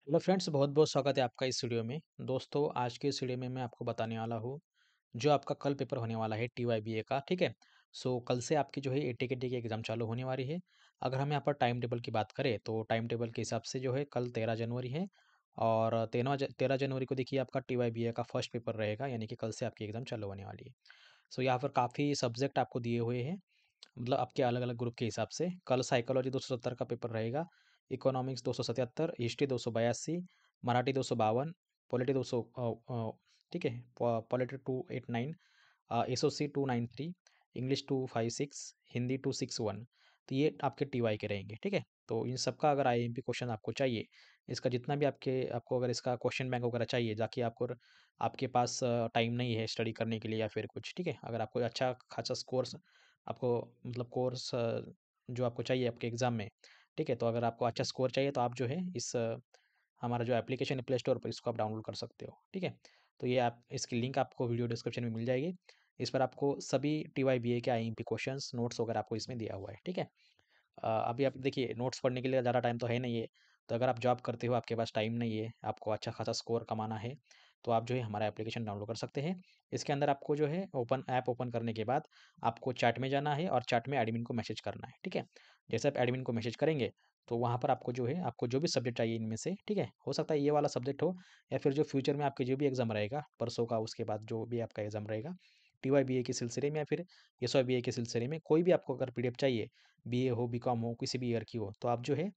Hello friends, बहुत-बहुत स्वागत है आपका इस वीडियो में। दोस्तों, आज के इस वीडियो में मैं आपको बताने वाला हूँ, जो आपका कल पेपर होने वाला है टीवाईबीए का, ठीक है? सो कल से आपकी जो है एटीकेटी की एग्ज़ाम चालू होने वाली है। अगर हम यहाँ पर टाइम टेबल की बात करें, तो टाइम टेबल के हिसाब से जो है कल 13 जनवरी है और 13 जनवरी को देखिए आपका टीवाईबीए का फर्स्ट पेपर रहेगा, यानी कि कल से आपकी एग्ज़ाम चालू होने वाली है। सो यहाँ पर काफ़ी सब्जेक्ट आपको दिए हुए हैं। मतलब आपके अलग-अलग ग्रुप के हिसाब से। कल साइकोलॉजी 270 का पेपर रहेगा, इकोनॉमिक्स 277, हिस्ट्री 282, मराठी 252, पॉलिटी 200 ठीक है? Polity 289, SOC 293, English 256, Hindi 261। तो ये आपके टीवाई के रहेंगे, ठीक है? तो इन सब का अगर आईएमपी क्वेश्चन आपको चाहिए, इसका जितना भी आपको अगर इसका क्वेश्चन बैंक वगैरह चाहिए, ताकि आपके पास टाइम नहीं है स्टडी करने के लिए या फिर कुछ, ठीक है? अगर आपको अच्छा खासा स्कोर्स आपको मतलब जो आपको चाहिए आपके एग्ज़ाम में, ठीक है? तो अगर आपको अच्छा स्कोर चाहिए तो आप जो है हमारा जो एप्लीकेशन है प्ले स्टोर पर इसको आप डाउनलोड कर सकते हो, ठीक है? तो ये आप इसकी लिंक आपको वीडियो डिस्क्रिप्शन में मिल जाएगी। इस पर आपको सभी टीवाईबीए के आईएमपी क्वेश्चंस, नोट्स वगैरह आपको इसमें दिया हुआ है, ठीक है? अभी आप देखिए नोट्स पढ़ने के लिए ज़्यादा टाइम तो है नहीं है, तो अगर आप जॉब करते हो, आपके पास टाइम नहीं है, आपको अच्छा खासा स्कोर कमाना है, तो आप जो है हमारा एप्लीकेशन डाउनलोड कर सकते हैं। इसके अंदर आपको जो है ऐप ओपन करने के बाद आपको चैट में जाना है और चैट में एडमिन को मैसेज करना है, ठीक है? जैसे आप एडमिन को मैसेज करेंगे, तो वहाँ पर आपको जो भी सब्जेक्ट चाहिए इनमें से, ठीक है? हो सकता है ये वाला सब्जेक्ट हो या फिर जो फ्यूचर में आपके जो भी एग्ज़ाम रहेगा, परसों का उसके बाद जो भी आपका एग्ज़ाम रहेगा, टीवाईबीए के सिलसिले में या फिर एसवाईबीए के सिलसिले में कोई भी आपको अगर पीडीएफ चाहिए, बीए हो, बीकॉम हो, किसी भी ईयर की हो, तो आप जो है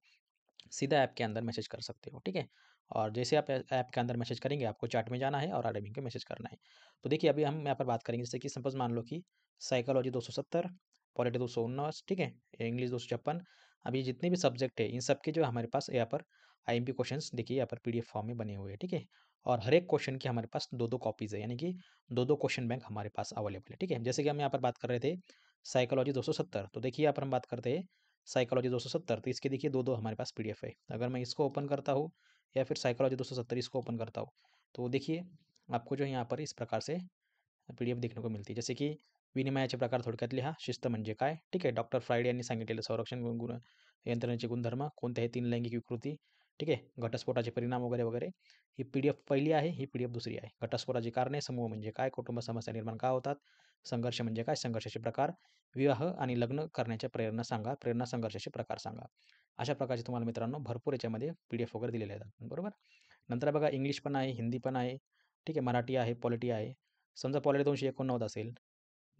सीधा ऐप के अंदर मैसेज कर सकते हो, ठीक है? और जैसे आप ऐप के अंदर मैसेज करेंगे, आपको चैट में जाना है और एडमिन को मैसेज करना है। तो देखिए, अभी हम यहाँ पर बात करेंगे जैसे कि सपोज़ मान लो कि साइकोलॉजी 270, पॉलिटी 219, ठीक है? इंग्लिश 256। अभी जितने भी सब्जेक्ट है, इन सब के जो हमारे पास यहाँ पर आईएमपी क्वेश्चंस देखिए यहाँ पर पीडीएफ फॉर्म में बने हुए हैं, ठीक है? और हर एक क्वेश्चन की हमारे पास 2-2 कॉपीज़ है, यानी कि 2-2 क्वेश्चन बैंक हमारे पास अवेलेबल है, ठीक है? जैसे कि हम यहाँ पर बात कर रहे थे साइकोलॉजी 270, तो देखिए यहाँ पर हम बात करते हैं साइकोलॉजी 270, तो इसके देखिए 2-2 हमारे पास पीडीएफ है। अगर मैं इसको ओपन करता हूँ या फिर साइकोलॉजी 270 इसको ओपन करता हूँ, तो देखिए आपको जो है यहाँ पर इस प्रकार से पीडीएफ देखने को मिळते. जसे की विनिमयाचे प्रकार थोडक्यात लिहा. शिस्त म्हणजे काय? ठीक आहे. डॉक्टर फ्रायडे यांनी सांगितलेलं संरक्षण यंत्रणेचे गुणधर्म, कोणत्याही तीन लैंगिक विकृती, ठीक आहे. घटस्फोटाचे परिणाम वगैरे, वगैरे. ही पीडीएफ पहिली आहे, ही पीडीएफ दुसरी आहे. घटस्फोटाची कारणे, समूह म्हणजे काय? कुटुंब समस्या निर्माण का होतात? संघर्ष म्हणजे काय? संघर्षाचे प्रकार, विवाह आणि लग्न करण्याच्या प्रेरणा सांगा. प्रेरणा संघर्षाचे प्रकार सांगा. अशा प्रकारचे तुम्हाला मित्रांनो भरपूर याच्यामध्ये पीडीएफ वगैरे दिलेले आहेत. बरोबर? नंतर बघा इंग्लिश पण आहे, हिंदी पण आहे, ठीक आहे. मराठी आहे, पॉलिटी आहे. समजा पॉलिटी 289 असेल,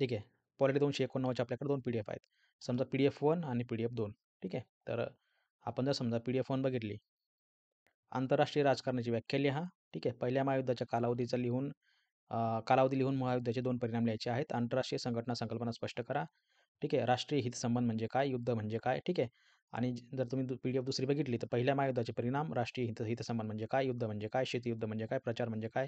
ठीक आहे. पॉलिटी 289चे आपल्याकडे 2 पी-डी-एफ आहेत. समजा पी-डी-एफ 1 आणि पी-डी-एफ 2, ठीक आहे. तर आपण जर समजा पी-डी-एफ 1 बघितली, आंतरराष्ट्रीय राजकारणाची व्याख्या लिहा, ठीक आहे. पहिल्या महायुद्धाच्या कालावधी लिहून महायुद्धाचे 2 परिणाम लिहायचे आहेत. आंतरराष्ट्रीय संघटना संकल्पना स्पष्ट करा. ठीक आहे. राष्ट्रीय हितसंबंध म्हणजे काय? युद्ध म्हणजे काय? ठीक आहे. आणि जर तुम्ही पी-डी-एफ दुसरी बघितली, तर पहिल्या महायुद्धाचे परिणाम, राष्ट्रीय हितसंबंध म्हणजे काय? युद्ध म्हणजे काय? शीतयुद्ध म्हणजे काय? प्रचार म्हणजे काय?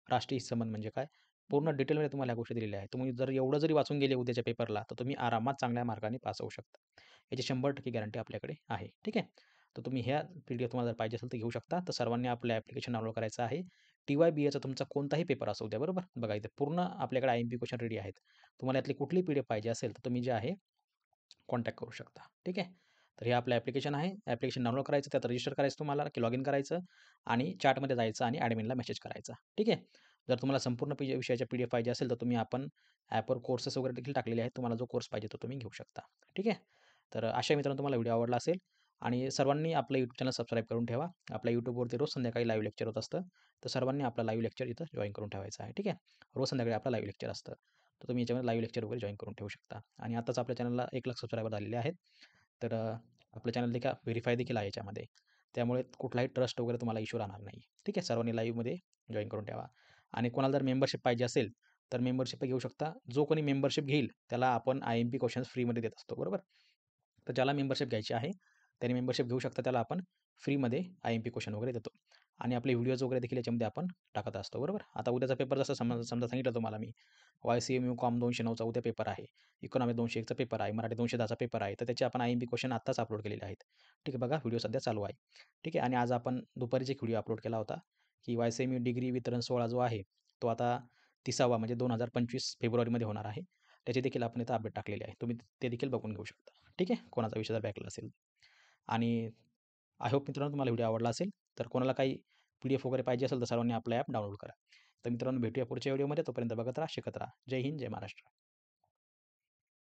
राष्ट्रीय हितसंबंध म्हणजे काय? पूर्ण डिटेलमध्ये तुम्हाला ह्या गोष्टी दिलेल्या आहेत. तुम्ही जर एवढं जरी वाचून गेले उद्याच्या पेपरला, तर तुम्ही आरामात चांगल्या मार्कांनी पास होऊ शकता. याची 100% गॅरंटी आपल्याकडे आहे. ठीक आहे. तर तुम्ही ह्या पी-डी-एफ तुम्हाला जर पाहिजे असेल तर घेऊ शकता. तर सर्वांनी आपलं ॲप्लिकेशन डाउनलोड करायचं आहे. टी-वाय-बी-एचा तुमचा कोणताही पेपर असू द्या, बरोबर? बघा इथे पूर्ण आपल्याकडे आय-एम-पी क्वेशन रेडी आहेत. तुम्हाला यातली कुठलीही पी-डी-एफ पाहिजे असेल, तर तुम्ही जे आहे कॉन्टॅक्ट करू शकता. ठीक आहे. तर हे आपलं ॲप्लिकेशन आहे. ॲप्लिकेशन डाउनलोड करायचं, त्यात रजिस्टर करायचं तुम्हाला, की लॉगिन करायचं आणि चॅटमध्ये जायचं आणि ॲडमिनला मेसेज करायचा. ठीक आहे. जर तुम्हाला संपूर्ण विषयाच्या पी-डी-एफ पाहिजे असेल, तर आपण ॲपवर कोर्सेस वगैरे देखील टाकलेले आहेत. तुम्हाला जो कोर्स पाहिजे तो तुम्ही घेऊ शकता. ठीक आहे. तर अशा मित्रांनो तुम्हाला व्हिडिओ आवडला असेल आणि सर्वांनी आपलं YouTube चॅनल सबस्क्राईब करून ठेवा. आपल्या YouTubeवरती रोज संध्याकाळी लाईव्ह लेक्चर होत असतं. तर सर्वांनी आपलं लाईव्ह लेक्चर इथं जॉइन करून ठेवायचं आहे. ठीक आहे. रोज संध्याकाळी आपलं लाईव्ह लेक्चर असतं. तर तुम्ही याच्यामध्ये लाईव्ह लेक्चर वगैरे जॉइन करून ठेवू शकता. आणि आताच आपल्या चॅनलला 1,00,000 सबस्क्रायबर झालेले आहेत. तर आपलं चॅनल देखील व्हेरिफाय देखील आहे याच्यामध्ये. त्यामुळे कुठलाही ट्रस्ट वगैरे तुम्हाला इश्यू राहणार नाही. ठीक आहे. सर्वांनी लाईव्हमध्ये जॉइन करून ठेवा. आणि कोणाला जर मेंबरशिप पाहिजे असेल, तर मेंबरशिप घेऊ शकता. जो कोणी मेंबरशिप घेईल, त्याला आपण आय-एम-पी क्वेशन्स फ्रीमध्ये देत असतो, बरोबर? तर ज्याला मेंबरशिप घ्यायची आहे, त्याने मेंबरशिप घेऊ शकता. त्याला आपण फ्रीमध्ये आय-एम-पी क्वेशन वगैरे देतो. आणि आपले व्हिडिओज वगैरे देखील याच्यामध्ये आपण टाकत असतो, बरोबर? आता उद्याचा पेपर जसं समजा सांगितलं तुम्हाला मी, वाय-सी-एम यू-कॉम 209चा उद्या पेपर आहे. इकॉनॉमी 201चा पेपर आहे. मराठी 210चा पेपर आहे. तर त्याचे आपण आय-एम-पी क्वेशन आत्ताच अपलोड केलेले आहेत. ठीक आहे. बघा व्हिडिओ सध्या चालू आहे. ठीक आहे. आणि आज आपण दुपारीच एक व्हिडिओ अपलोड केला होता, की वाय-सी-एम यू डिग्री वितरण सोहळा जो आहे, तो आता 30वा म्हणजे 2025 फेब्रुवारीमध्ये होणार आहे. त्याचे देखील आपण इथं अपडेट टाकलेले आहे. तुम्ही ते देखील बघून घेऊ शकता. ठीक आहे. कोणाचा विषय जर बॅकला असेल. आणि आय होप मित्रांनो तुम्हाला व्हिडिओ आवडला असेल. तर कोणाला काही PDF वगैरे पाहिजे असेल तर सर्वांनी आपलं ॲप डाउनलोड करा. तर मित्रांनो भेटूया पुढच्या व्हिडिओमध्ये. तोपर्यंत बघत राहा, शिकत राहा. जय हिंद, जय महाराष्ट्र.